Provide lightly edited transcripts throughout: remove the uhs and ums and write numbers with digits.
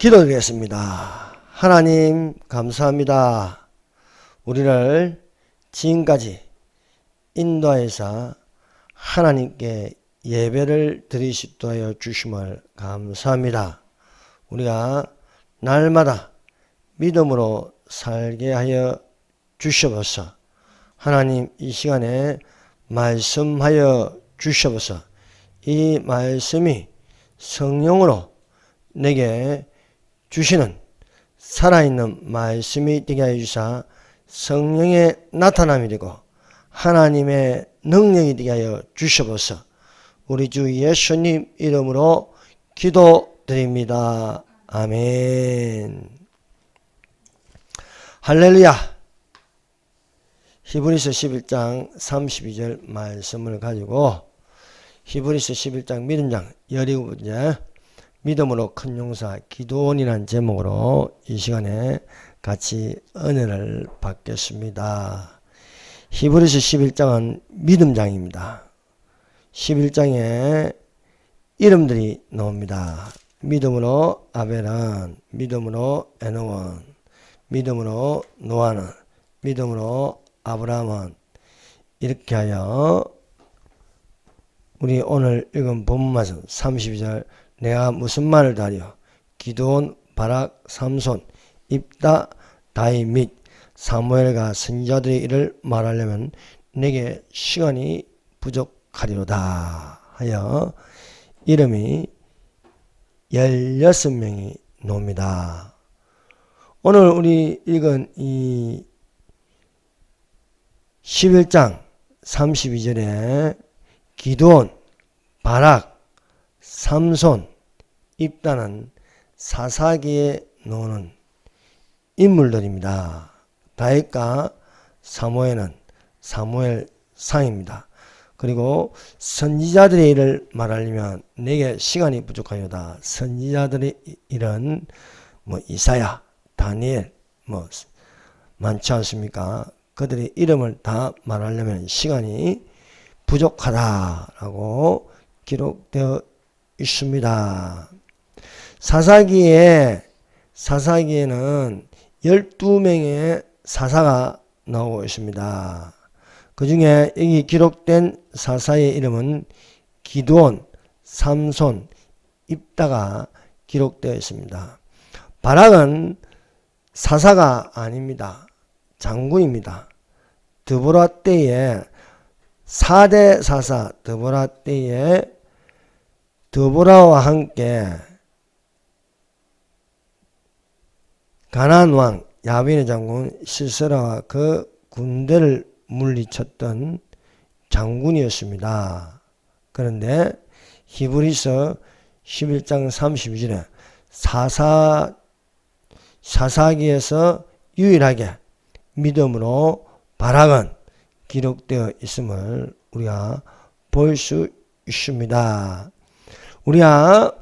기도드리겠습니다. 하나님 감사합니다. 우리를 지금까지 인도하여서 하나님께 예배를 드릴 수 있도록 하여 주심을 감사합니다. 우리가 날마다 믿음으로 살게 하여 주시옵소서. 하나님 이 시간에 말씀하여 주시옵소서. 이 말씀이 성령으로 내게 주시는 살아있는 말씀이 되게 하여 주사 성령의 나타남이 되고 하나님의 능력이 되게 하여 주시옵소서. 우리 주 예수님 이름으로 기도드립니다. 아멘. 할렐루야. 히브리서 11장 32절 말씀을 가지고 히브리서 11장 믿음장 17번째 믿음으로 큰 용사 기도원이라는 제목으로 이 시간에 같이 은혜를 받겠습니다. 히브리서 11장은 믿음장입니다. 11장에 이름들이 나옵니다. 믿음으로 아벨은, 믿음으로 에노은, 믿음으로 노아는, 믿음으로 아브라함은, 이렇게 하여 우리 오늘 읽은 본문 말씀 32절 내가 무슨 말을 다하리요? 기드온, 바락, 삼손, 입다, 다윗 및 사무엘과 선지자들의 일을 말하려면 내게 시간이 부족하리로다 하여 이름이 16명이 나옵니다. 오늘 우리 읽은 이 11장 32절에 기드온, 바락, 삼손, 입다는 사사기에 나오는 인물들입니다. 다윗과 사무엘은 사무엘상입니다. 그리고 선지자들의 일을 말하려면 내게 시간이 부족하여다. 선지자들의 일은 이사야, 다니엘 많지 않습니까? 그들의 이름을 다 말하려면 시간이 부족하다라고 기록되어 있습니다. 사사기에는 12명의 사사가 나오고 있습니다. 그 중에 여기 기록된 사사의 이름은 기드온, 삼손, 입다가 기록되어 있습니다. 바락은 사사가 아닙니다. 장군입니다. 드보라 때에 4대 사사 드보라 때에 드보라와 함께 가나안 왕 야빈의 장군 시스라와 그 군대를 물리쳤던 장군이었습니다. 그런데 히브리서 11장 32절에 사사기에서 유일하게 믿음으로 바락은 기록되어 있음을 우리가 볼 수 있습니다. 우리가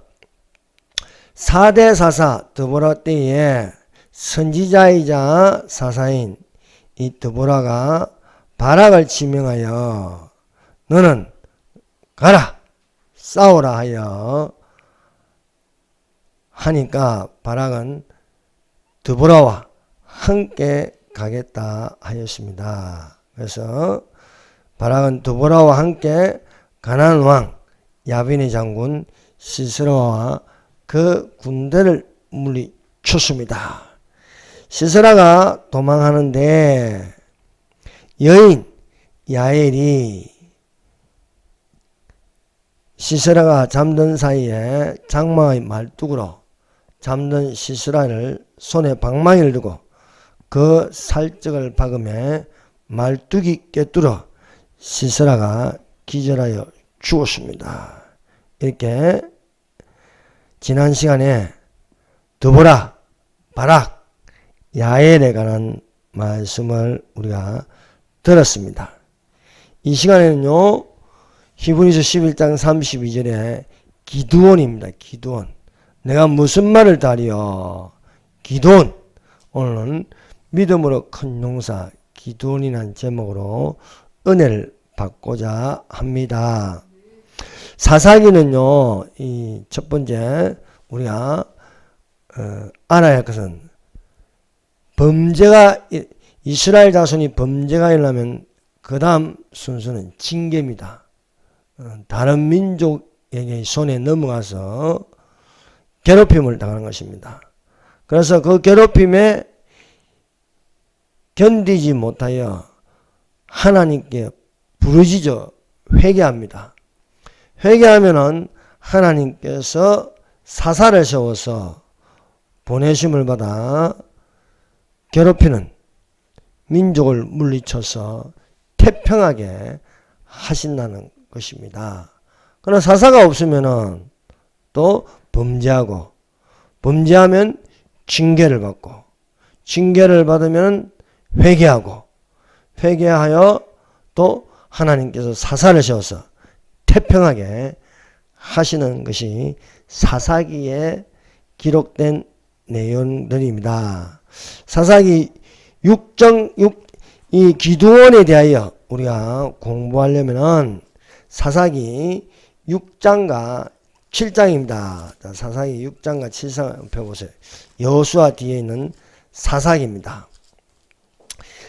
4대 사사 드보라 때에 선지자이자 사사인 이 드보라가 바락을 지명하여 너는 가라 싸우라 하여 하니까 바락은 드보라와 함께 가겠다 하였습니다. 그래서 바락은 드보라와 함께 가나안 왕 야빈의 장군 시스라와 그 군대를 물리쳤습니다. 시스라가 도망하는데 여인 야엘이 시스라가 잠든 사이에 장마의 말뚝으로 잠든 시스라를 손에 방망이를 두고 그 살적을 박음에 말뚝이 꿰뚫어 시스라가 기절하여 죽었습니다. 이렇게 지난 시간에 드보라, 바락, 야엘에 관한 말씀을 우리가 들었습니다. 이 시간에는요 히브리서 11장 32절에 기드온입니다. 기드온. 내가 무슨 말을 다리요? 기드온. 오늘은 믿음으로 큰 용사 기드온이라는 제목으로 은혜를 받고자 합니다. 사사기는요, 이 첫 번째 우리가 알아야 할 것은 이스라엘 자손이 범죄가 일어나면 그 다음 순서는 징계입니다. 다른 민족에게 손에 넘어가서 괴롭힘을 당하는 것입니다. 그래서 그 괴롭힘에 견디지 못하여 하나님께 부르짖어 회개합니다. 회개하면은 하나님께서 사사를 세워서 보내심을 받아 괴롭히는 민족을 물리쳐서 태평하게 하신다는 것입니다. 그러나 사사가 없으면은 또 범죄하면 징계를 받고, 징계를 받으면 회개하여 또 하나님께서 사사를 세워서 태평하게 하시는 것이 사사기에 기록된 내용들입니다. 사사기 6장, 이 기드온에 대하여 우리가 공부하려면은 사사기 6장과 7장입니다. 사사기 6장과 7장 펴보세요. 여호수아 뒤에 있는 사사기입니다.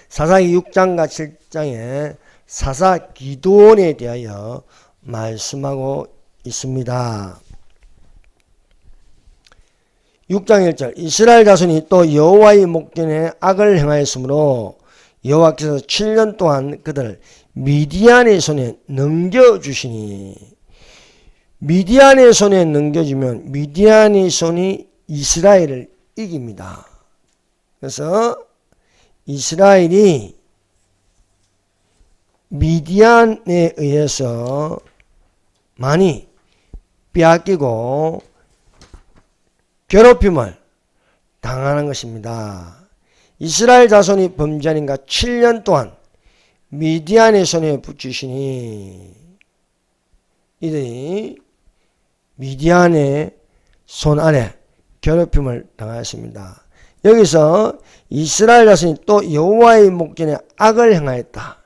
사사기 6장과 7장에 사사 기드온에 대하여 말씀하고 있습니다. 6장 1절 이스라엘 자손이 또 여호와의 목전에 악을 행하였으므로 여호와께서 7년 동안 그들을 미디안의 손에 넘겨주시니, 미디안의 손에 넘겨주면 미디안의 손이 이스라엘을 이깁니다. 그래서 이스라엘이 미디안에 의해서 많이 빼앗기고 괴롭힘을 당하는 것입니다. 이스라엘 자손이 범죄하니까 7년 동안 미디안의 손에 붙이시니 이들이 미디안의 손 아래 괴롭힘을 당하였습니다. 여기서 이스라엘 자손이 또 여호와의 목전에 악을 행하였다.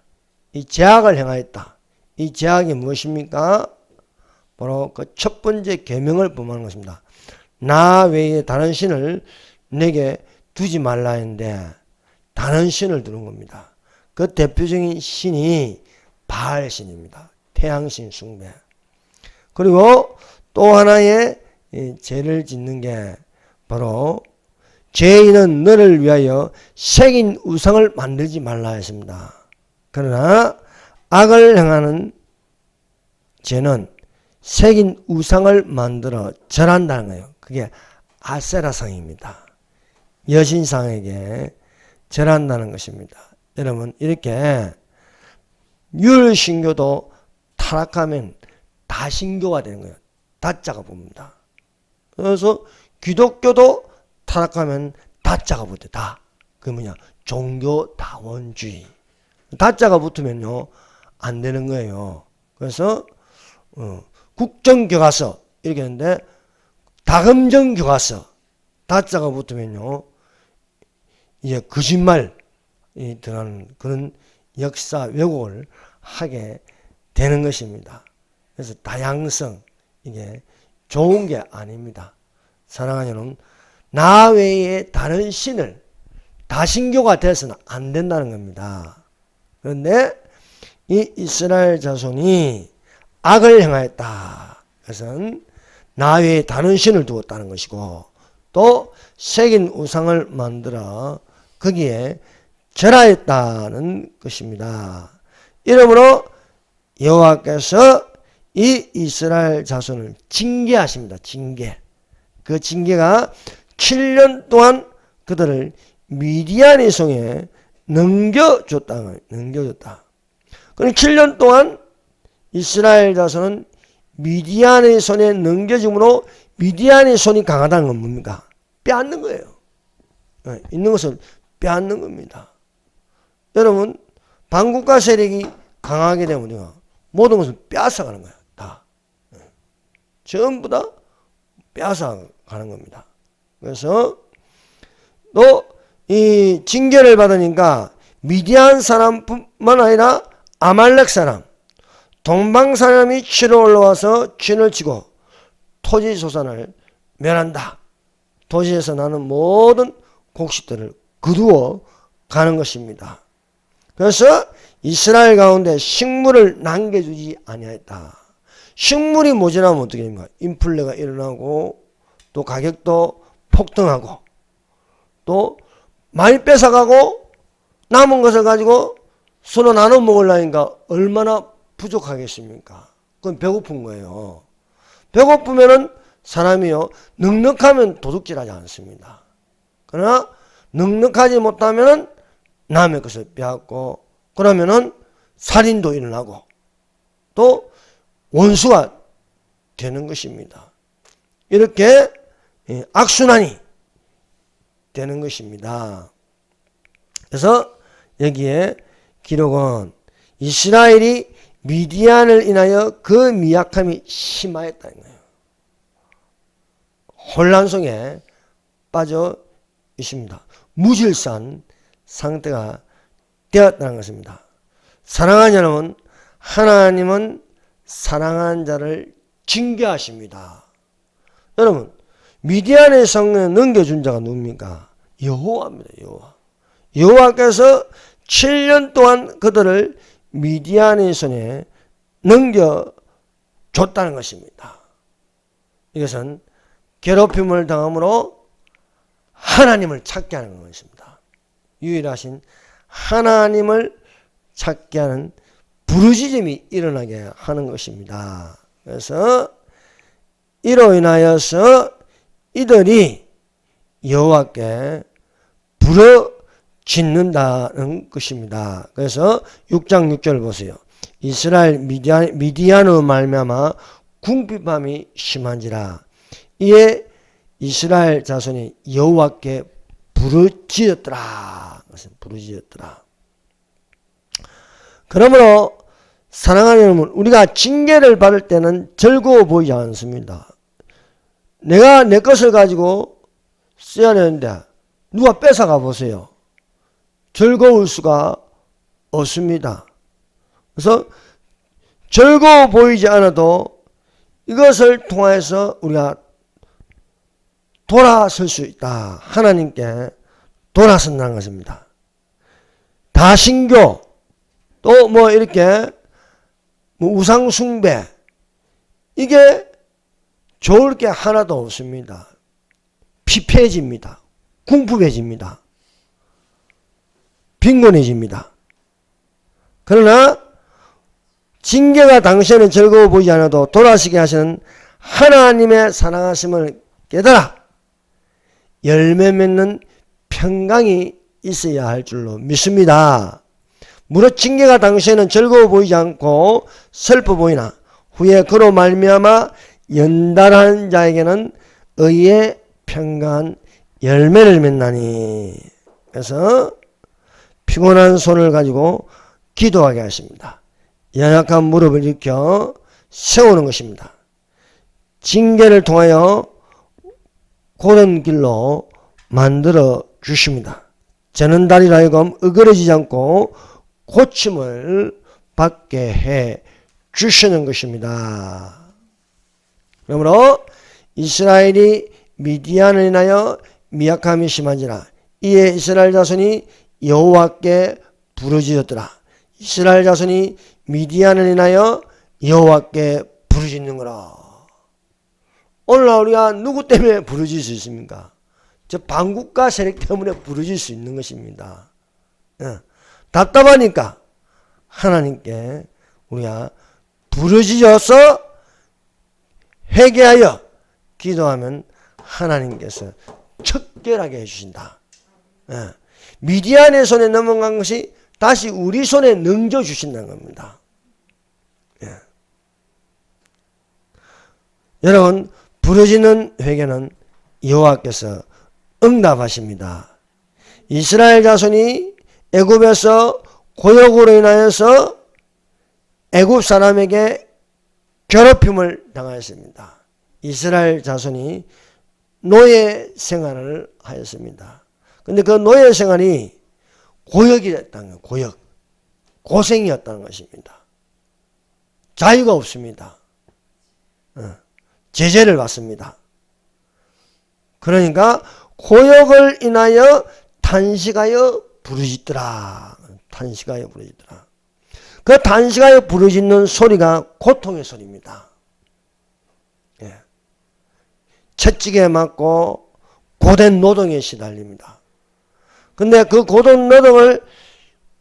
이 죄악을 행하였다. 이 죄악이 무엇입니까? 바로 그 첫 번째 계명을 범하는 것입니다. 나 외에 다른 신을 내게 두지 말라 했는데 다른 신을 두는 겁니다. 그 대표적인 신이 바알신입니다. 태양신 숭배. 그리고 또 하나의 죄를 짓는 게 바로 죄인은 너를 위하여 새긴 우상을 만들지 말라 했습니다. 그러나 악을 행하는 죄는 새긴 우상을 만들어 절한다는 거예요. 그게 아세라상입니다. 여신상에게 절한다는 것입니다. 여러분, 이렇게 율신교도 타락하면 다신교가 되는 거예요. 다자가 봅니다. 그래서 기독교도 타락하면 다자가 붙어요. 다. 그게 뭐냐? 종교다원주의. 다자가 붙으면요 안 되는 거예요. 그래서 국정교과서 이렇게 했는데 다금정교과서 다자가 붙으면요 이제 거짓말이 들어가는 그런 역사 왜곡을 하게 되는 것입니다. 그래서 다양성 이게 좋은 게 아닙니다. 사랑하는 여러분, 나 외에 다른 신을 다신교가 돼서는 안 된다는 겁니다. 그런데 이 이스라엘 자손이 악을 행하였다. 그것은 나 외에 다른 신을 두었다는 것이고 또 새긴 우상을 만들어 거기에 절하였다는 것입니다. 이러므로 여호와께서 이 이스라엘 자손을 징계하십니다. 징계. 그 징계가 7년 동안 그들을 미디안의 손에 넘겨줬다. 그럼 7년 동안 이스라엘 자손은 미디안의 손에 넘겨줌으로 미디안의 손이 강하다는 건 뭡니까? 빼앗는 거예요. 있는 것을 빼앗는 겁니다. 여러분, 반국가 세력이 강하게 되면 모든 것을 빼앗아가는 거야. 다. 전부 다 빼앗아가는 겁니다. 그래서 또 이 징계를 받으니까 미디안 사람뿐만 아니라 아말렉 사람, 동방 사람이 치러 올라와서 진을 치고 토지 소산을 멸한다. 도시에서 나는 모든 곡식들을 거두어 가는 것입니다. 그래서 이스라엘 가운데 식물을 남겨주지 아니하였다. 식물이 모자라면 어떻게 됩니까? 인플레가 일어나고 또 가격도 폭등하고 또 많이 뺏어가고 남은 것을 가지고 서로 나눠 먹으려니까 얼마나 부족하겠습니까? 그건 배고픈 거예요. 배고프면은 사람이요, 넉넉하면 도둑질하지 않습니다. 그러나 넉넉하지 못하면은 남의 것을 빼앗고 그러면은 살인도 일어나고 또 원수가 되는 것입니다. 이렇게 악순환이 되는 것입니다. 그래서 여기에 기록은 이스라엘이 미디안을 인하여 그 미약함이 심하였다는 거예요. 혼란 속에 빠져 있습니다. 무질서한 상태가 되었다는 것입니다. 사랑하는 여러분, 하나님은 사랑하는 자를 징계하십니다. 여러분, 미디안의 성에 넘겨준 자가 누굽니까? 여호와입니다. 여호와. 여호와께서 7년 동안 그들을 미디안의 손에 넘겨줬다는 것입니다. 이것은 괴롭힘을 당함으로 하나님을 찾게 하는 것입니다. 유일하신 하나님을 찾게 하는 부르짖음이 일어나게 하는 것입니다. 그래서 이로 인하여서 이들이 여호와께 부르짖는다는 것입니다. 그래서 6장 6절 보세요. 이스라엘 미디안으로 말미암아 궁핍함이 심한지라 이에 이스라엘 자손이 여호와께 부르짖었더라. 부르짖었더라. 그러므로 사랑하는 여러분, 우리가 징계를 받을 때는 즐거워 보이지 않습니다. 내가 내 것을 가지고 써야 되는데 누가 뺏어가 보세요. 즐거울 수가 없습니다. 그래서 즐거워 보이지 않아도 이것을 통해서 우리가 돌아설 수 있다. 하나님께 돌아선다는 것입니다. 다신교 또 뭐 이렇게 우상숭배 이게 좋을 게 하나도 없습니다. 피폐해집니다. 궁핍해집니다. 빈곤해집니다. 그러나 징계가 당시에는 즐거워 보이지 않아도 돌아서게 하시는 하나님의 사랑하심을 깨달아 열매 맺는 평강이 있어야 할 줄로 믿습니다. 무릇 징계가 당시에는 즐거워 보이지 않고 슬퍼 보이나 후에 그로 말미암아 연단한 자에게는 의의 평강한 열매를 맺나니. 그래서 피곤한 손을 가지고 기도하게 하십니다. 연약한 무릎을 일으켜 세우는 것입니다. 징계를 통하여 고른 길로 만들어 주십니다. 저는 다리로 하여금 으그러지지 않고 고침을 받게 해 주시는 것입니다. 그러므로 이스라엘이 미디안을 인하여 미약함이 심한지라 이에 이스라엘 자손이 여호와께 부르짖었더라. 이스라엘 자손이 미디안을 인하여 여호와께 부르짖는 거라. 오늘날 우리가 누구 때문에 부르짖을 수 있습니까? 저 반국가 세력 때문에 부르짖을 수 있는 것입니다. 답답하니까 하나님께 우리가 부르짖어서 회개하여 기도하면 하나님께서 척결하게 해주신다. 미디안의 손에 넘어간 것이 다시 우리 손에 넘겨주신다는 겁니다. 여러분, 부르짖는 회개는 여호와께서 응답하십니다. 이스라엘 자손이 애굽에서 고역으로 인하여서 애굽 사람에게 괴롭힘을 당하였습니다. 이스라엘 자손이 노예 생활을 하였습니다. 근데 그 노예 생활이 고역이었다는 거예요. 고역. 고생이었다는 것입니다. 자유가 없습니다. 제재를 받습니다. 그러니까 고역을 인하여 탄식하여 부르짖더라. 탄식하여 부르짖더라. 그 탄식하여 부르짖는 소리가 고통의 소리입니다. 예. 채찍에 맞고 고된 노동에 시달립니다. 근데 그 고된 노동을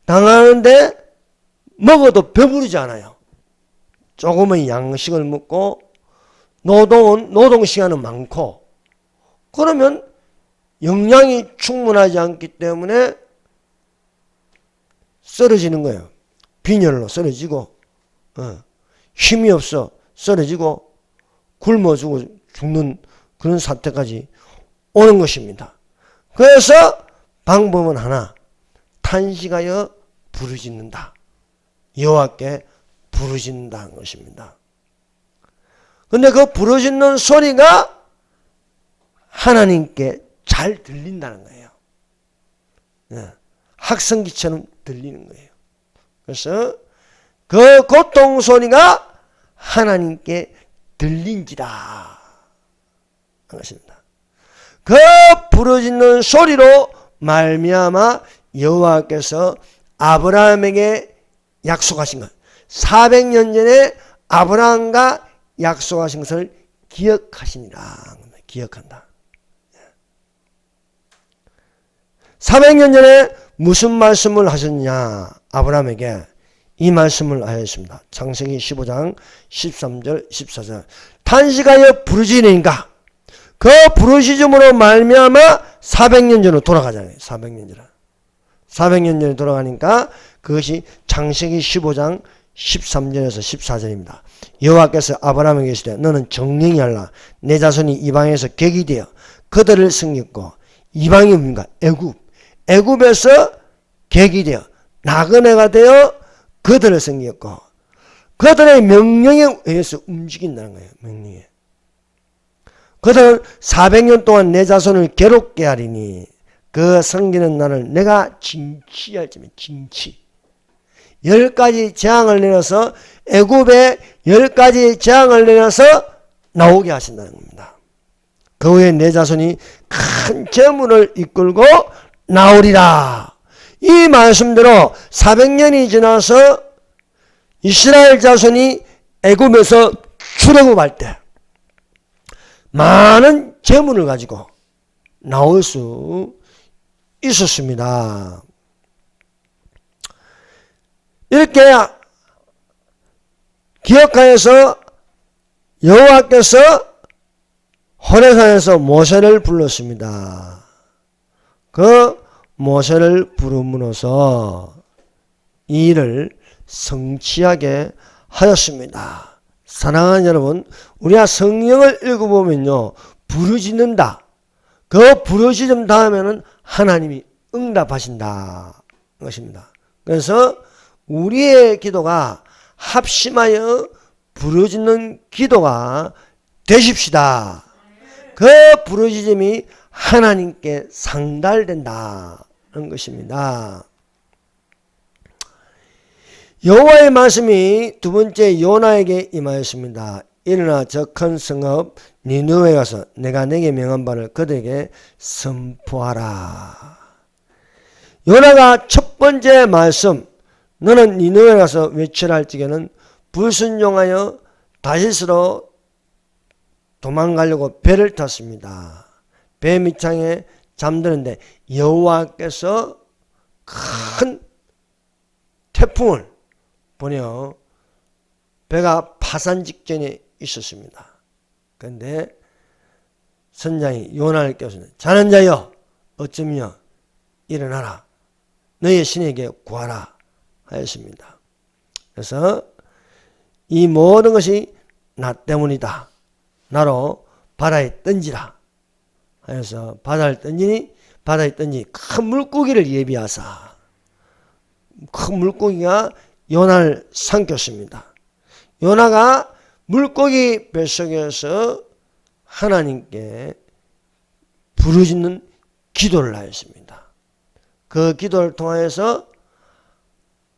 당하는데 먹어도 배부르지 않아요. 조금의 양식을 먹고 노동 시간은 많고, 그러면 영양이 충분하지 않기 때문에 쓰러지는 거예요. 빈혈로 쓰러지고, 힘이 없어 쓰러지고 굶어 죽는 그런 사태까지 오는 것입니다. 그래서 방법은 하나, 탄식하여 부르짖는다. 여호와께 부르짖는다는 것입니다. 근데 그 부르짖는 소리가 하나님께 잘 들린다는 거예요. 학성기처럼 들리는 거예요. 그래서 그 고통 소리가 하나님께 들린지라 하는 것입니다. 그 부르짖는 소리로 말미암아 여호와께서 아브라함에게 약속하신 것, 400년 전에 아브라함과 약속하신 것을 기억하시니라. 기억한다. 400년 전에 무슨 말씀을 하셨냐? 아브라함에게 이 말씀을 하였습니다. 창세기 15장 13절 14절. 탄식하여 부르짖으니까 그 부르짖음으로 말미암아 400년 전으로 돌아가잖아요. 400년 전에. 400년 전에 돌아가니까 그것이 창세기 15장 13절에서 14절입니다. 여호와께서 아브라함에게 이르시되 너는 정령이 하라. 내 자손이 이방에서 객이 되어 그들을 섬겼고, 이방이 뭡니까? 애굽에서 객이 되어 나그네가 되어 그들을 섬겼고, 그들의 명령에 의해서 움직인다는 거예요. 명령에. 그들은 400년 동안 내 자손을 괴롭게 하리니 그 섬기는 날을 내가 징치할지면 징치. 10가지 재앙을 내려서, 애굽에 10가지 재앙을 내려서 나오게 하신다는 겁니다. 그 후에 내 자손이 큰 재물을 이끌고 나오리라. 이 말씀대로 400년이 지나서 이스라엘 자손이 애굽에서 출애굽할 때 많은 재물을 가지고 나올 수 있었습니다. 이렇게 기억하여서 여호와께서 호레산에서 모세를 불렀습니다. 그 모세를 부름으로써 이 일을 성취하게 하였습니다. 사랑하는 여러분, 우리가 성경을 읽어보면요, 부르짖는다. 그 부르짖음 다음에는 하나님이 응답하신다 것입니다. 그래서 우리의 기도가 합심하여 부르짖는 기도가 되십시다. 그 부르짖음이 하나님께 상달된다는 것입니다. 여호와의 말씀이 두 번째 요나에게 임하였습니다. 일어나 저 큰 성읍 니느웨에 가서 내가 내게 명한 바를 그들에게 선포하라. 요나가 첫 번째 말씀, 너는 니느웨에 가서 외출할지에는 불순종하여 다시스로 도망가려고 배를 탔습니다. 배 밑창에 잠드는데 여호와께서 큰 태풍을 보내어 배가 파산 직전에 있었습니다. 그런데 선장이 요나를 깨웠습니다. 자는 자여 어쩌며 일어나라. 너의 신에게 구하라 하였습니다. 그래서 이 모든 것이 나 때문이다. 나로 바다에 던지라 하여서 바다를 던지니 바다에 던지니 큰 물고기를 예비하사 큰 물고기가 요나를 삼켰습니다. 요나가 물고기 뱃속에서 하나님께 부르짖는 기도를 하였습니다. 그 기도를 통하여서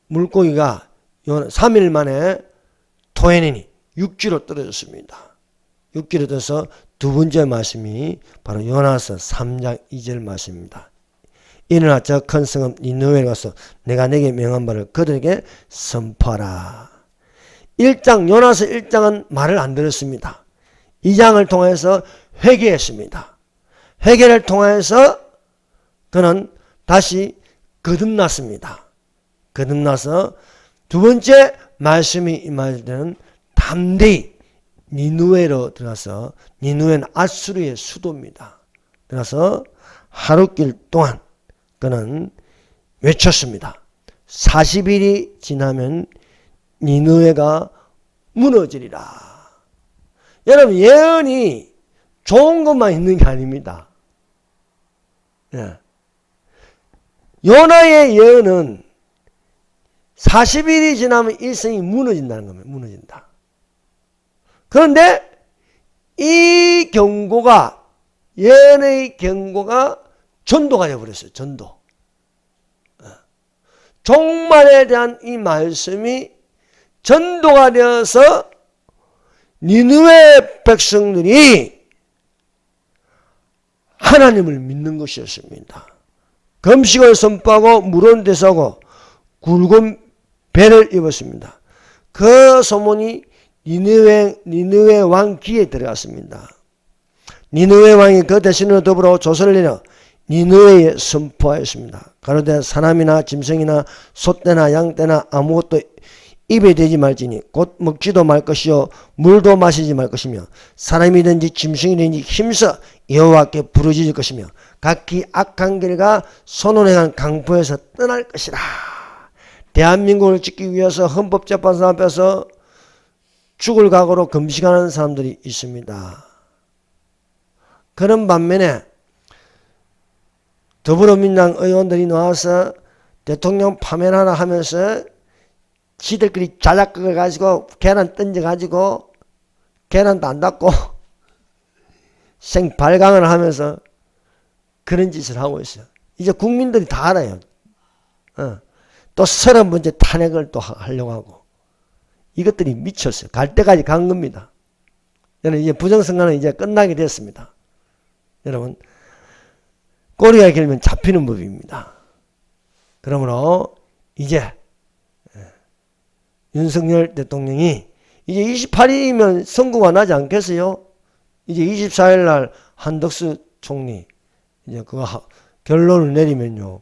물고기가 3일 만에 토해내니 육지로 떨어졌습니다. 6기로 돼서 두 번째 말씀이 바로 요나서 3장 2절 말씀입니다. 일어나 저 큰 성읍 니느웨에 가서 내가 내게 명한 바를 그들에게 선포하라. 1장 요나서 1장은 말을 안 들었습니다. 2장을 통해서 회개했습니다. 회개를 통해서 그는 다시 거듭났습니다. 거듭나서 두 번째 말씀이 임할 때는 담대히 니느웨로 들어가서, 니느웨는 아수르의 수도입니다. 들어가서 하루길 동안 그는 외쳤습니다. 40일이 지나면 니느웨가 무너지리라. 여러분, 예언이 좋은 것만 있는 게 아닙니다. 예. 요나의 예언은 40일이 지나면 일생이 무너진다는 겁니다. 무너진다. 그런데 이 경고가, 예언의 경고가 전도가 되어버렸어요. 전도. 종말에 대한 이 말씀이 전도가 되어서 니느웨 백성들이 하나님을 믿는 것이었습니다. 금식을 선포하고 물은 대사고 굵은 배를 입었습니다. 그 소문이 니느웨 왕 귀에 들어갔습니다. 니느웨 왕이 그 대신으로 더불어 조서를 내려 니느웨에 선포하였습니다. 가로되 사람이나 짐승이나 소떼나 양떼나 아무것도 입에 대지 말지니 곧 먹지도 말 것이요 물도 마시지 말 것이며 사람이든지 짐승이든지 힘써 여호와께 부르짖을 것이며 각기 악한 길과 선언행한 강포에서 떠날 것이라. 대한민국을 지키기 위해서 헌법재판소 앞에서 죽을 각오로 금식하는 사람들이 있습니다. 그런 반면에 더불어민주당 의원들이 나와서 대통령 파면하라 하면서 지들끼리 자작극을 가지고 계란 던져가지고 계란도 안 닫고 생발광을 하면서 그런 짓을 하고 있어요. 이제 국민들이 다 알아요. 또 30번째 탄핵을 또 하려고 하고. 이것들이 미쳤어요. 갈 때까지 간 겁니다. 여러분, 이제 부정선거는 이제 끝나게 됐습니다. 여러분, 꼬리가 길면 잡히는 법입니다. 그러므로 이제 윤석열 대통령이 이제 28일이면 선거가 나지 않겠어요? 이제 24일 날 한덕수 총리 이제 그거 결론을 내리면요,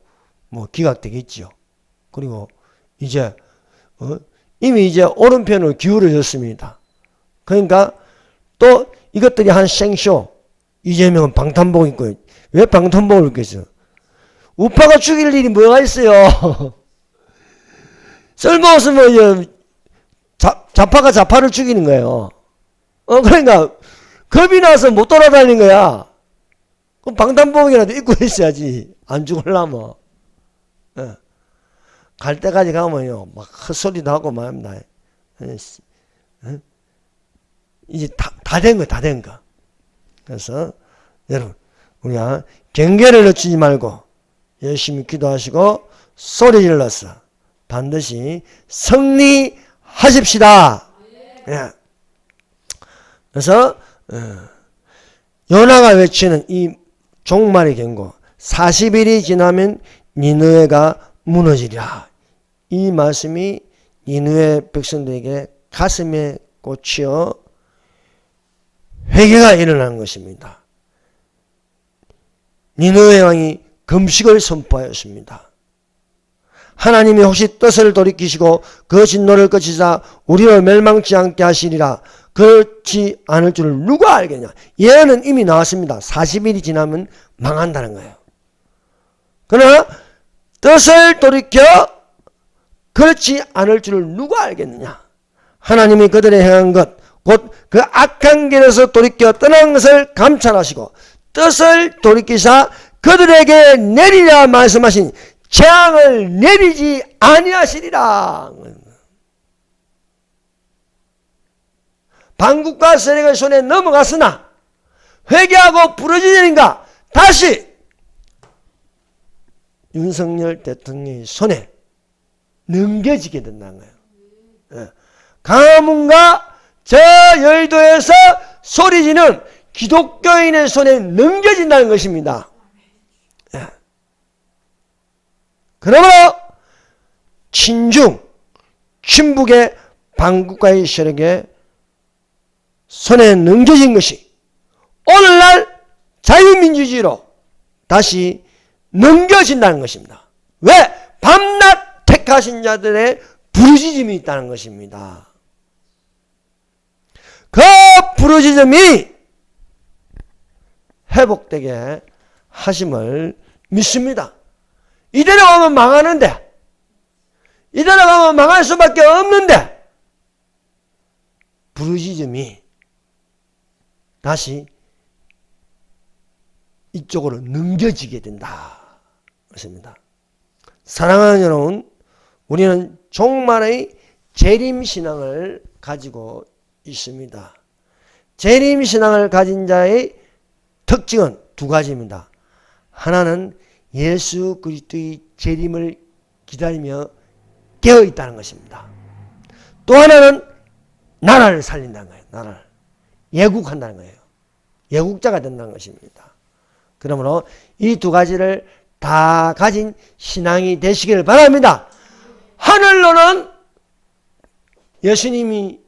뭐 기각되겠죠. 그리고 이제 이미 이제 오른편으로 기울어졌습니다. 그러니까 또 이것들이 한 생쇼. 이재명은 방탄복 입고, 왜 방탄복을 입겠어요? 우파가 죽일 일이 뭐가 있어요? 쓸모없으면 좌파가 좌파를 죽이는 거예요. 그러니까 겁이 나서 못 돌아다니는 거야. 그럼 방탄복이라도 입고 있어야지. 안 죽으려면. 갈 때까지 가면요, 막 헛소리도 하고 말합니다. 이제 다 된 거, 다 된 거. 그래서 여러분, 우리가 경계를 늦추지 말고 열심히 기도하시고 소리 질러서 반드시 승리하십시다. 예. 그래서 요나가 외치는 이 종말의 경고, 40일이 지나면 니느웨가 무너지리라. 이 말씀이 니느웨 백성들에게 가슴에 꽂혀 회개가 일어나는 것입니다. 니느웨 왕이 금식을 선포하였습니다. 하나님이 혹시 뜻을 돌이키시고 그 진노를 그치사 우리를 멸망치 않게 하시리라. 그렇지 않을 줄을 누가 알겠냐. 예언은 이미 나왔습니다. 40일이 지나면 망한다는 거예요. 그러나 뜻을 돌이켜 그렇지 않을 줄을 누가 알겠느냐. 하나님이 그들의 행한 것 곧 그 악한 길에서 돌이켜 떠난 것을 감찰하시고 뜻을 돌이키사 그들에게 내리라 말씀하신 재앙을 내리지 아니하시리라. 반국가 세력의 손에 넘어갔으나 회개하고 부르짖으니까 다시 윤석열 대통령의 손에 넘겨지게 된다는 거예요. 가문과 저 여의도에서 소리지는 기독교인의 손에 넘겨진다는 것입니다. 예. 그러므로 친중, 친북의 반국가의 세력에 손에 넘겨진 것이 오늘날 자유민주주의로 다시 넘겨진다는 것입니다. 왜? 밤낮 택하신 자들의 부르짖음이 있다는 것입니다. 그 부르짖음이 회복되게 하심을 믿습니다. 이대로 가면 망하는데, 이대로 가면 망할 수밖에 없는데, 부르짖음이 다시 이쪽으로 넘겨지게 된다. 그렇습니다. 사랑하는 여러분, 우리는 종말의 재림신앙을 가지고 있습니다. 재림신앙을 가진 자의 특징은 두 가지입니다. 하나는 예수 그리스도의 재림을 기다리며 깨어 있다는 것입니다. 또 하나는 나라를 살린다는 거예요. 나라를 예국한다는 거예요. 예국자가 된다는 것입니다. 그러므로 이 두 가지를 다 가진 신앙이 되시기를 바랍니다. 하늘로는 예수님이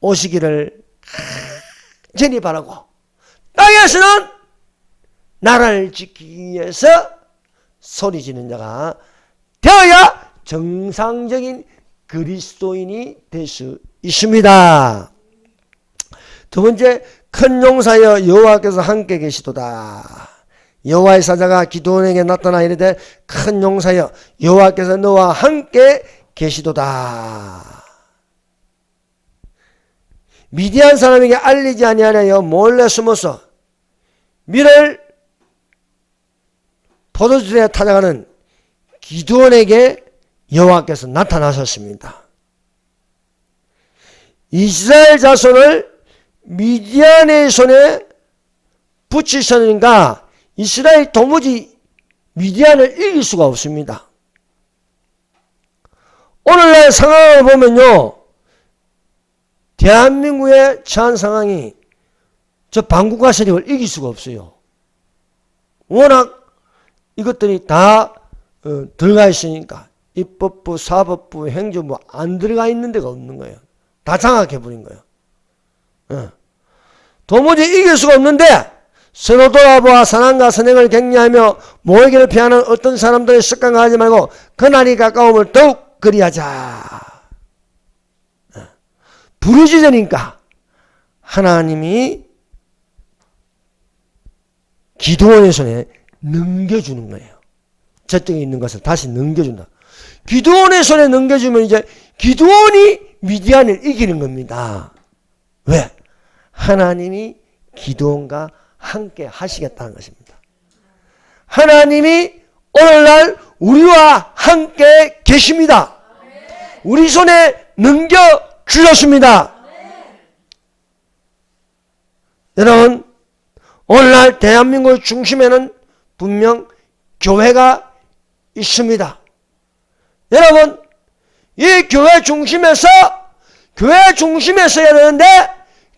오시기를 간절히 바라고, 땅에서는 나라를 지키기 위해서 소리지는 자가 되어야 정상적인 그리스도인이 될 수 있습니다. 두 번째, 큰 용사여 여호와께서 함께 계시도다. 여호와의 사자가 기드온에게 나타나 이르되 큰 용사여 여호와께서 너와 함께 계시도다. 미디안 사람에게 알리지 아니하려 몰래 숨어서 밀을 포도주에 타작하는 기드온에게 여호와께서 나타나셨습니다. 이스라엘 자손을 미디안의 손에 붙이셨으니까 이스라엘 도무지 미디안을 이길 수가 없습니다. 오늘날 상황을 보면요, 대한민국의 처한 상황이 저 반국가 세력을 이길 수가 없어요. 워낙 이것들이 다 들어가 있으니까 입법부, 사법부, 행정부 안 들어가 있는 데가 없는 거예요. 다 장악해버린 거예요. 도무지 이길 수가 없는데 서로 돌아보아 선악과 선행을 격려하며 모이기를 피하는 어떤 사람들의 습관과 하지 말고 그날이 가까움을 더욱 그리하자. 부르짖으니까 하나님이 기드온의 손에 넘겨주는 거예요. 저쪽에 있는 것을 다시 넘겨준다. 기드온의 손에 넘겨주면 이제 기드온이 미디안을 이기는 겁니다. 왜? 하나님이 기드온과 함께 하시겠다는 것입니다. 하나님이 오늘날 우리와 함께 계십니다. 우리 손에 넘겨주셨습니다. 여러분, 오늘날 대한민국 중심에는 분명 교회가 있습니다. 여러분, 이 교회 중심에서 교회 중심에 서야 되는데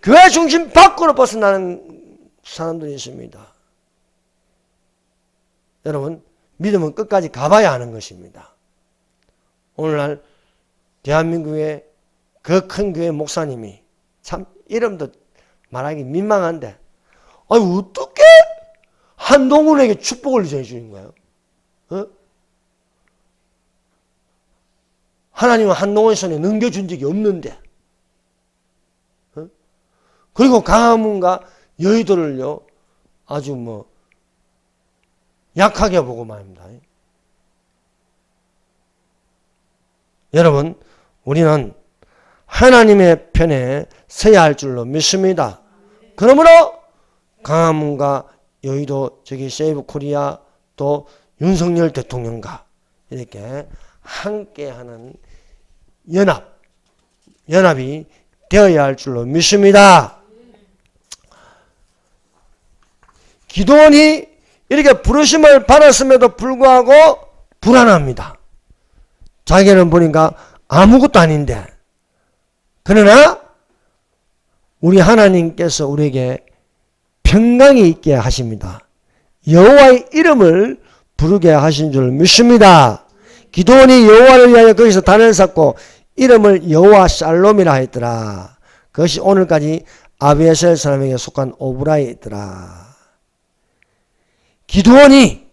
교회 중심 밖으로 벗어나는 사람들이 있습니다. 여러분, 믿음은 끝까지 가봐야 하는 것입니다. 오늘날 대한민국의 그 큰 교회 목사님이 참 이름도 말하기 민망한데, 아니 어떻게 한동훈에게 축복을 전해주는 거예요? 하나님은 한동훈 손에 넘겨준 적이 없는데, 그리고 강화문과 여의도를요 아주 뭐 약하게 보고 말입니다. 여러분, 우리는 하나님의 편에 서야 할 줄로 믿습니다. 그러므로 강화문과 여의도, 저기 세이브 코리아, 또 윤석열 대통령과 이렇게 함께하는 연합이 되어야 할 줄로 믿습니다. 기드온이 이렇게 부르심을 받았음에도 불구하고 불안합니다. 자기는 보니까 아무것도 아닌데, 그러나 우리 하나님께서 우리에게 평강이 있게 하십니다. 여호와의 이름을 부르게 하신 줄 믿습니다. 기드온이 여호와를 위하여 거기서 단을 쌓고 이름을 여호와 샬롬이라 했더라. 그것이 오늘까지 아비에셀 사람에게 속한 오브라에 있더라. 기드온이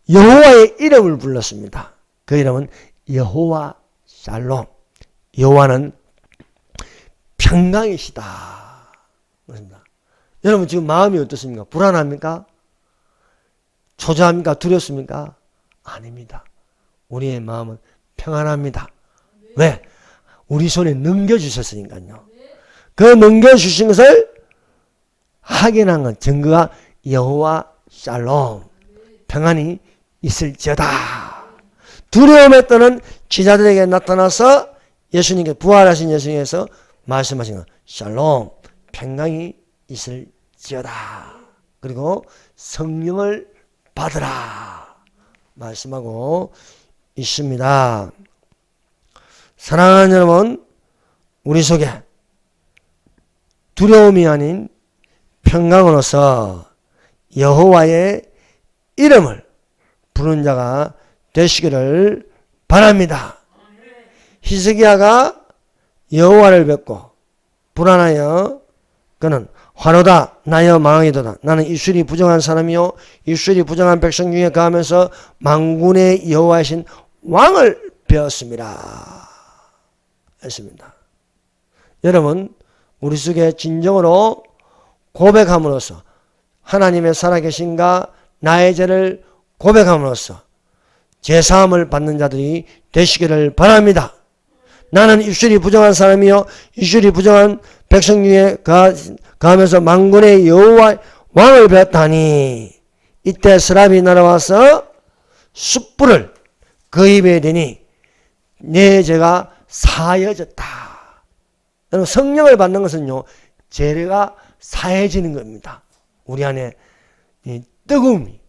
여호와의 이름을 불렀습니다. 그 이름은 여호와 샬롬. 여호와는 평강이시다. 그렇습니다. 여러분 지금 마음이 어떻습니까? 불안합니까? 초조합니까? 두렵습니까? 아닙니다. 우리의 마음은 평안합니다. 왜? 우리 손에 넘겨주셨으니까요. 그 넘겨주신 것을 확인한 건 증거가 여호와 샬롬, 평안이 있을지어다. 두려움에 떠는 제자들에게 나타나서 예수님께 부활하신 예수님께서 말씀하신 건 샬롬, 평강이 있을지어다. 그리고 성령을 받으라 말씀하고 있습니다. 사랑하는 여러분, 우리 속에 두려움이 아닌 평강으로서 여호와의 이름을 부르는 자가 되시기를 바랍니다. 히스기야가 여호와를 뵙고 불안하여 그는 환호다 나여 망하리도다. 나는 이술이 부정한 사람이요 이술이 부정한 백성 중에 거하면서 만군의 여호와이신 왕을 배웠습니다. 했습니다. 여러분, 우리 속에 진정으로 고백함으로써 하나님의 살아계신가 나의 죄를 고백함으로써 제사함을 받는 자들이 되시기를 바랍니다. 나는 입술이 부정한 사람이요 입술이 부정한 백성 중에 거하면서 만군의 여호와 왕을 배웠다니. 이때 스랍이 날아와서 숯불을 그 입에 대니 내 죄가 사해졌다. 여러분, 성령을 받는 것은요 죄가 사해지는 겁니다. 우리 안에 이 뜨거움이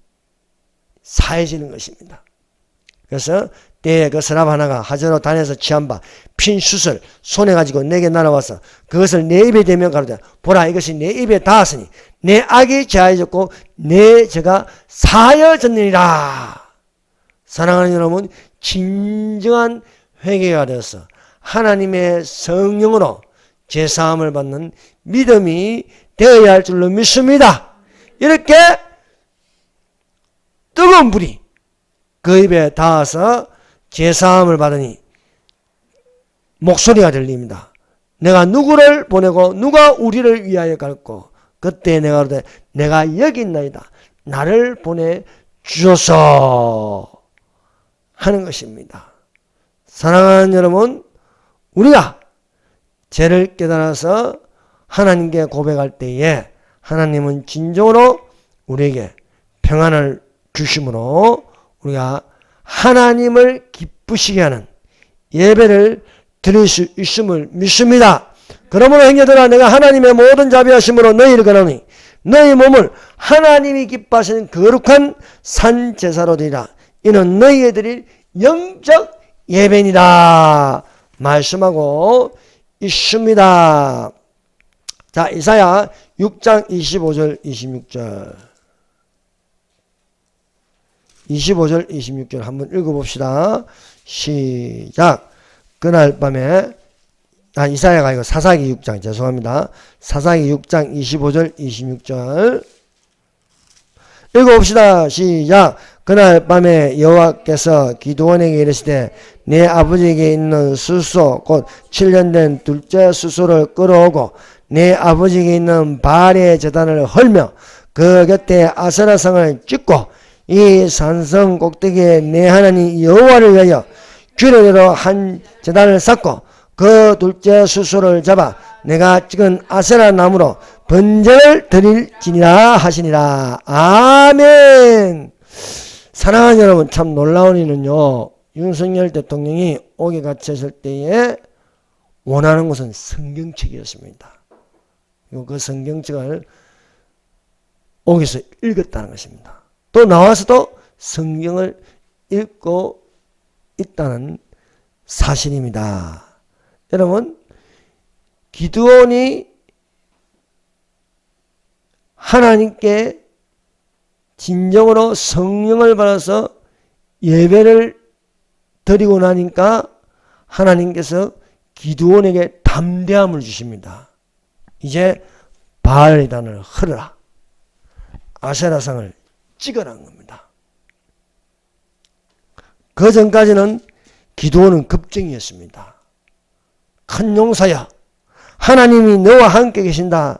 사해지는 것입니다. 그래서 때에 그 스랍 하나가 하저로 단에서 취한 바 핀 숯을 손에 가지고 내게 날아와서 그것을 내 입에 대며 가로되 보라 이것이 내 입에 닿았으니 내 악이 제하여졌고 내 죄가 사하여졌느니라. 사랑하는 여러분, 진정한 회개가 되어서 하나님의 성령으로 제사함을 받는 믿음이 되어야 할 줄로 믿습니다. 이렇게 뜨거운 불이 그 입에 닿아서 제사함을 받으니 목소리가 들립니다. 내가 누구를 보내고 누가 우리를 위하여 갈고. 그때 내가 그러되 내가 여기 있나이다. 나를 보내주소서 하는 것입니다. 사랑하는 여러분, 우리가 죄를 깨달아서 하나님께 고백할 때에 하나님은 진정으로 우리에게 평안을 주심으로 우리가 하나님을 기쁘시게 하는 예배를 드릴 수 있음을 믿습니다. 그러므로 형제들아 내가 하나님의 모든 자비하심으로 너희를 권하노니 너희 몸을 하나님이 기뻐하시는 거룩한 산제사로 드리라. 이는 너희에 드릴 영적 예배니라 말씀하고 있습니다. 자, 이사야 6장 25절 26절 25절 26절 한번 읽어봅시다. 시작. 그날 밤에 이사야가 이거 사사기 6장 죄송합니다. 사사기 6장 25절 26절 읽어봅시다. 시작. 그날 밤에 여호와께서 기드온에게 이르시되 내 아버지에게 있는 수소 곧 7년 된 둘째 수소를 끌어오고 내 아버지에게 있는 바알의 제단을 헐며 그 곁에 아세라상을 찍고 이 산성 꼭대기에 내 하나님 여호와를 위하여 규례대로 한 제단을 쌓고 그 둘째 수소를 잡아 내가 찍은 아세라 나무로 번제를 드릴지니라 하시니라. 아멘. 사랑하는 여러분, 참 놀라운 이는요 윤석열 대통령이 옥에 갇혔을 때에 원하는 것은 성경책이었습니다. 그리고 그 성경책을 옥에서 읽었다는 것입니다. 또 나와서도 성경을 읽고 있다는 사실입니다. 여러분, 기드온이 하나님께 진정으로 성령을 받아서 예배를 드리고 나니까 하나님께서 기드온에게 담대함을 주십니다. 이제 바알의 단을 헐어라. 아세라상을 찍어란 겁니다. 그 전까지는 기드온은 급증이었습니다. 큰 용사야, 하나님이 너와 함께 계신다.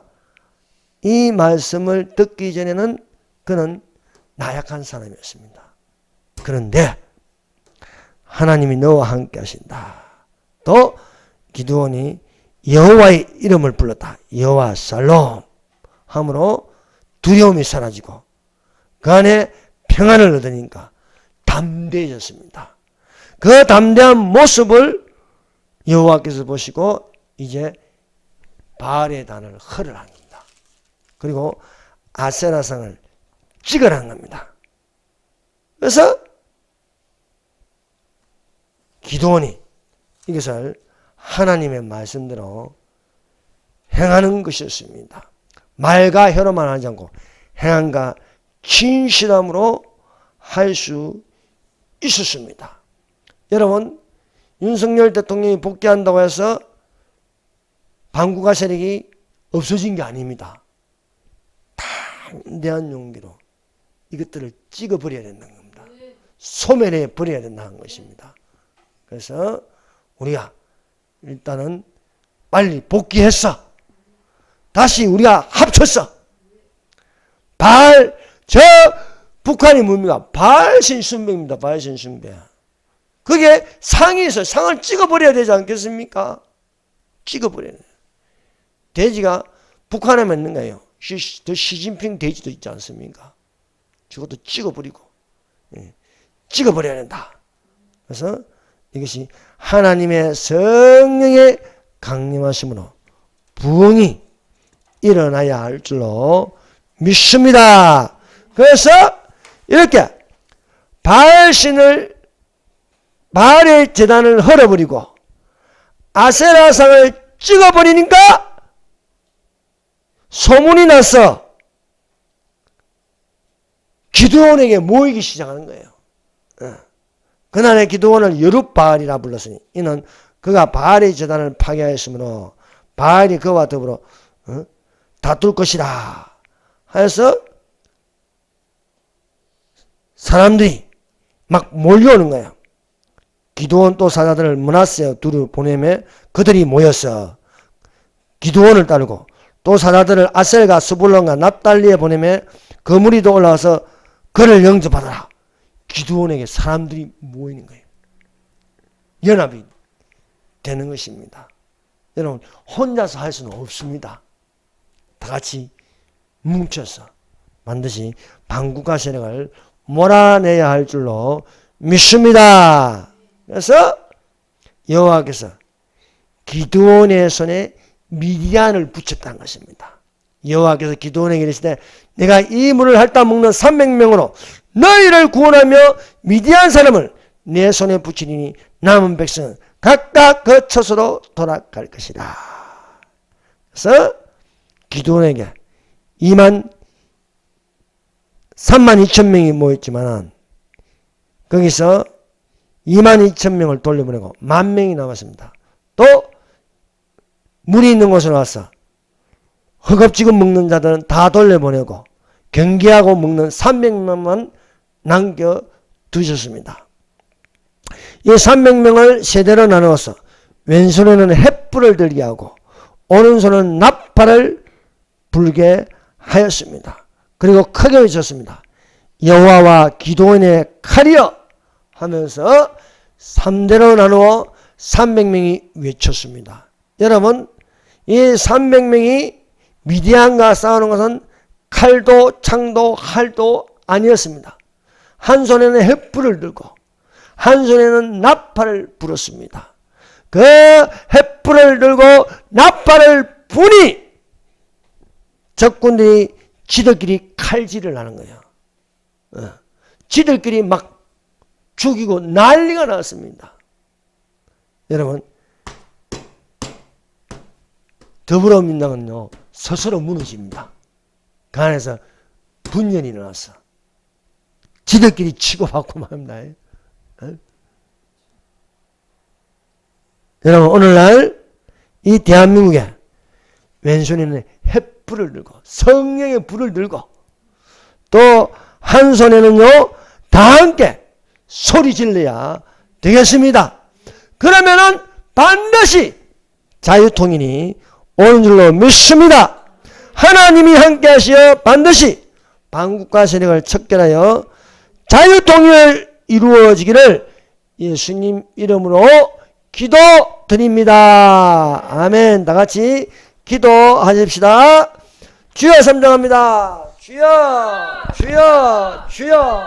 이 말씀을 듣기 전에는 그는 나약한 사람이었습니다. 그런데 하나님이 너와 함께 하신다. 또 기드온이 여호와의 이름을 불렀다. 여호와 살롬 함으로 두려움이 사라지고 그 안에 평안을 얻으니까 담대해졌습니다. 그 담대한 모습을 여호와께서 보시고 이제 바알의 단을 헐으라 합니다. 그리고 아세라상을 찍으라는 겁니다. 그래서 기드온이 이것을 하나님의 말씀대로 행하는 것이었습니다. 말과 혀로만 하지 않고 행함과 진실함으로 할 수 있었습니다. 여러분, 윤석열 대통령이 복귀한다고 해서 반국가 세력이 없어진 게 아닙니다. 담대한 용기로 이것들을 찍어버려야 된다는 겁니다. 소멸해 버려야 된다는 것입니다. 그래서 우리가 일단은 빨리 복귀했어. 다시 우리가 합쳤어. 바알, 북한이 뭡니까? 바알신 숭배입니다. 바알신 숭배. 그게 상이 있어요. 상을 찍어버려야 되지 않겠습니까? 찍어버려야 돼요. 돼지가 북한에 있는 거예요. 시진핑 돼지도 있지 않습니까? 저것도 찍어버리고, 찍어버려야 된다. 그래서 이것이 하나님의 성령의 강림하심으로 부흥이 일어나야 할 줄로 믿습니다. 그래서 이렇게 바알의 제단을 헐어버리고 아세라상을 찍어버리니까 소문이 나서 기드온에게 모이기 시작하는 거예요. 그날의 기드온을 여룻바알이라 불렀으니 이는 그가 바알의 제단을 파괴하였으므로 바알이 그와 더불어 다툴 것이라 하여서 사람들이 막 몰려오는 거예요. 기드온 또 사자들을 므낫세 둘을 보내매 그들이 모여서 기드온을 따르고 또 사자들을 아셀과 스불론과 납달리에 보내매 그 무리도 올라와서 그를 영접하더라. 기드온에게 사람들이 모이는 거예요. 연합이 되는 것입니다. 여러분, 혼자서 할 수는 없습니다. 다 같이 뭉쳐서 반드시 반국가 세력을 몰아내야 할 줄로 믿습니다. 그래서 여호와께서 기드온의 손에 미디안을 붙였다는 것입니다. 여호와께서 기드온에게 이르시되 내가 이 물을 핥아 먹는 300명으로 너희를 구원하며 미디안 사람을 내 손에 붙이니 남은 백성은 각각 그 처소로 돌아갈 것이다. 그래서 기드온에게 32,000명이 모였지만 거기서 22,000명을 돌려보내고 10,000명이 남았습니다. 또 물이 있는 곳으로 와서 허겁지겁 먹는 자들은 다 돌려보내고 경계하고 먹는 300명만 남겨두셨습니다. 이 300명을 세대로 나누어서 왼손에는 횃불을 들게 하고 오른손은 나팔을 불게 하였습니다. 그리고 크게 외쳤습니다. 여호와와 기드온의 칼이여 하면서 3대로 나누어 300명이 외쳤습니다. 여러분, 이 300명이 미디안과 싸우는 것은 칼도 창도 활도 아니었습니다. 한 손에는 횃불을 들고 한 손에는 나팔을 불었습니다. 그 횃불을 들고 나팔을 부니 적군들이 지들끼리 칼질을 하는 거예요. 지들끼리 막 죽이고 난리가 났습니다. 여러분, 더불어민주당은요 스스로 무너집니다. 그 안에서 분열이 일어났어. 지들끼리 치고받고 말입니다. 여러분, 오늘날 이 대한민국에 왼손에는 횃불을 들고 성령의 불을 들고 또 한 손에는요 다 함께 소리 질러야 되겠습니다. 그러면은 반드시 자유통일이 오는 줄로 믿습니다. 하나님이 함께 하시어 반드시 반국가 세력을 척결하여 자유통일 이루어지기를 예수님 이름으로 기도드립니다. 아멘. 다 같이 기도하십시다. 주여 삼정합니다. 주여, 주여, 주여.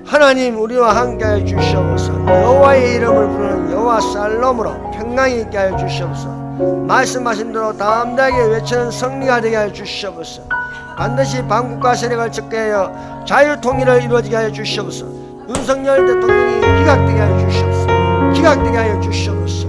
하나님 우리와 함께하여 주시옵소서. 여호와의 이름을 부르는 여호와 살롬으로 평강이 있게 하여 주시옵소서. 말씀하신 대로 담대하게 외치는 승리가 되게 하여 주시옵소서. 반드시 반국가 세력을 척결하여 자유통일을 이루어지게 하여 주시옵소서. 윤석열 대통령이 기각되게 하여 주시옵소서. 기각되게 하여 주시옵소서.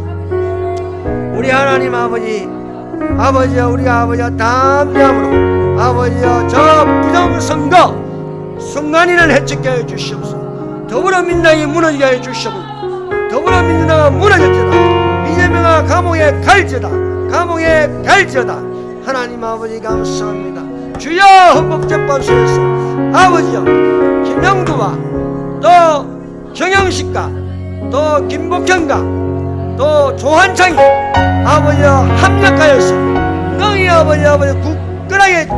우리 하나님 아버지여 우리가 아버지여 담대함으로 아버지여 저 부정선거 선관위를 해치게 하여 주시옵소서. 더불어민주당이 무너지게 하여 주시옵소서. 더불어민주당은 무너졌지다. 이재명아 감옥에 갈지어다. 감옥에 갈지어다. 하나님 아버지 감사합니다. 주여 헌법재판소에서 아버지여 김영두와 또 정영식과 또 김복현과 또 조한창이 아버지여 합력하여서 너희 아버지 굳건하게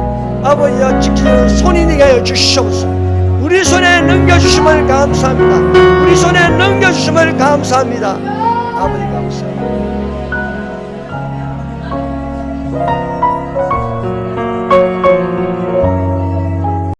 아버지여 지키는 손이 되게 하여 주시옵소서. 우리 손에 넘겨주심을 감사합니다. 우리 손에 넘겨주심을 감사합니다. 아버지 감사합니다.